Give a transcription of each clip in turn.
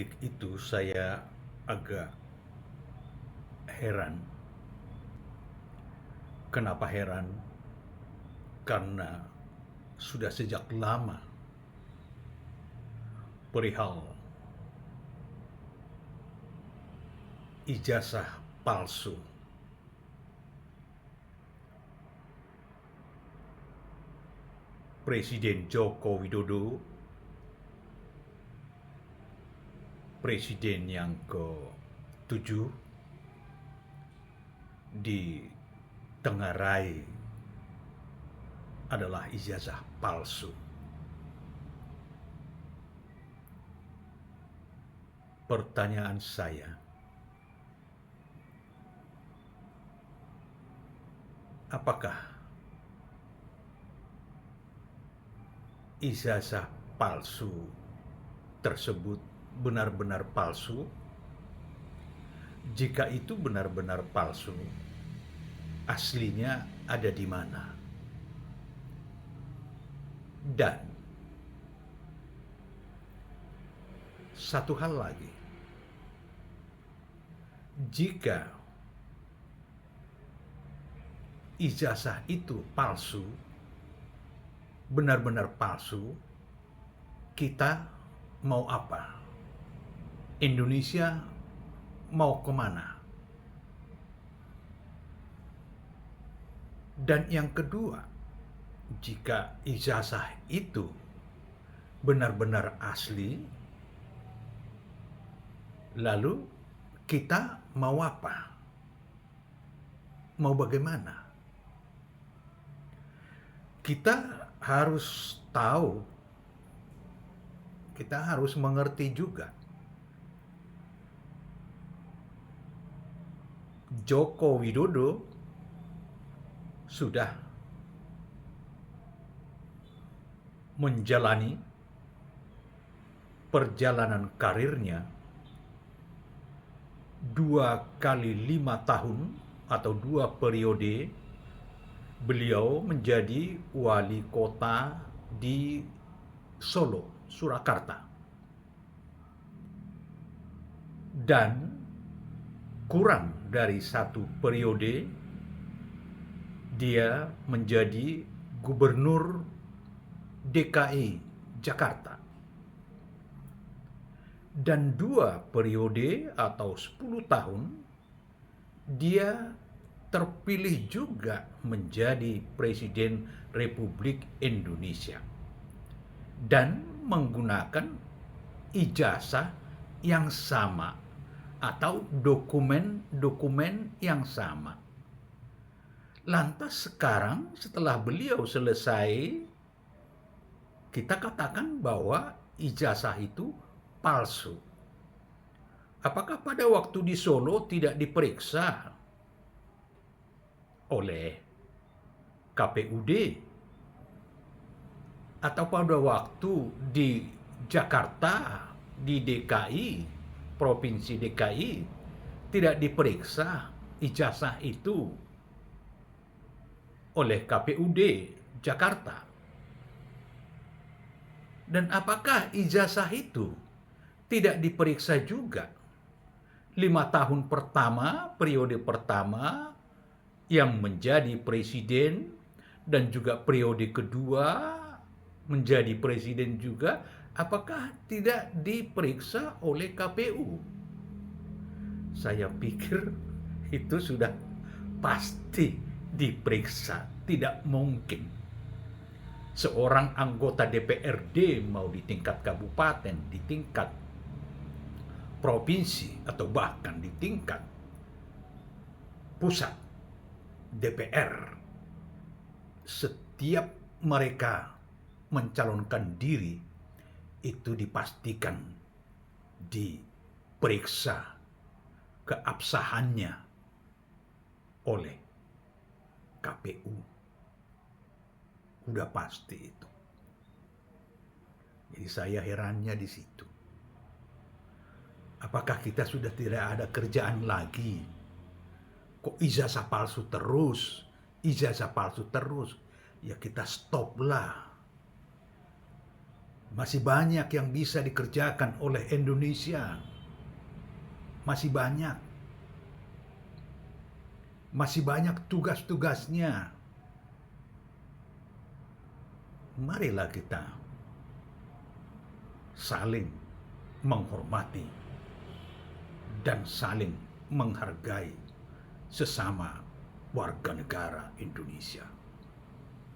detik itu saya agak heran. Kenapa heran? Karena sudah sejak lama perihal ijazah palsu. Presiden Joko Widodo, presiden yang ke-7, ditengarai adalah ijazah palsu. Pertanyaan saya, apakah ijazah palsu tersebut benar-benar palsu? Jika itu benar-benar palsu, aslinya ada di mana? Dan satu hal lagi, jika ijazah itu palsu, benar-benar palsu, kita mau apa? Indonesia mau kemana? Dan yang kedua, jika ijazah itu benar-benar asli, lalu kita mau apa? Mau bagaimana? Kita harus tahu, kita harus mengerti juga. Joko Widodo sudah menjalani perjalanan karirnya 2 kali 5 tahun atau 2 periode beliau menjadi wali kota di Solo, Surakarta. Dan kurang dari 1 periode dia menjadi gubernur DKI Jakarta. Dan 2 periode atau 10 tahun dia terpilih juga menjadi Presiden Republik Indonesia dan menggunakan ijazah yang sama atau dokumen yang sama. Lantas sekarang setelah beliau selesai, kita katakan bahwa ijazah itu palsu. Apakah pada waktu di Solo tidak diperiksa oleh KPUD? Atau pada waktu di Jakarta, di DKI, Provinsi DKI, tidak diperiksa ijazah itu oleh KPUD Jakarta? Dan apakah ijazah itu tidak diperiksa juga 5 tahun pertama, periode pertama yang menjadi presiden dan juga periode kedua menjadi presiden juga, apakah tidak diperiksa oleh KPU? Saya pikir itu sudah pasti diperiksa. Tidak mungkin seorang anggota DPRD mau di tingkat kabupaten, di tingkat provinsi, atau bahkan di tingkat pusat DPR, setiap mereka mencalonkan diri itu dipastikan diperiksa keabsahannya oleh KPU. Udah pasti itu. Jadi saya herannya di situ. Apakah kita sudah tidak ada kerjaan lagi? Kok ijazah palsu terus? Ijazah palsu terus? Ya kita stop lah. Masih banyak yang bisa dikerjakan oleh Indonesia. Masih banyak. Masih banyak tugas-tugasnya. Marilah kita saling menghormati dan saling menghargai sesama warga negara Indonesia.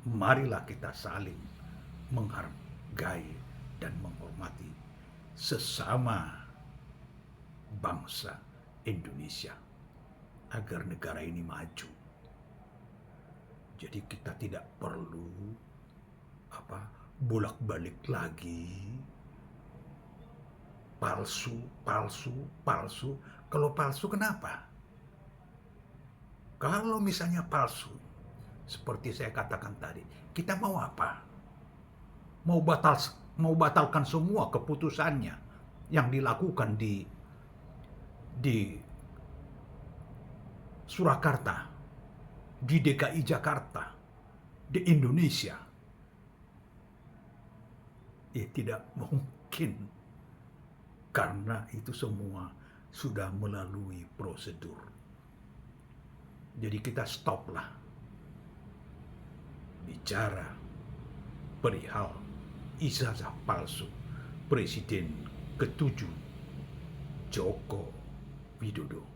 Marilah kita saling menghargai dan menghormati sesama bangsa Indonesia agar negara ini maju. Jadi kita tidak perlu bolak-balik lagi palsu. Kalau palsu kenapa? Kalau misalnya palsu, seperti saya katakan tadi, kita mau apa? Mau batalkan semua keputusannya yang dilakukan di Surakarta, di DKI Jakarta, di Indonesia. Ya tidak mungkin, karena itu semua sudah melalui prosedur. Jadi kita stoplah bicara perihal ijazah palsu Presiden ke-7 Joko Widodo.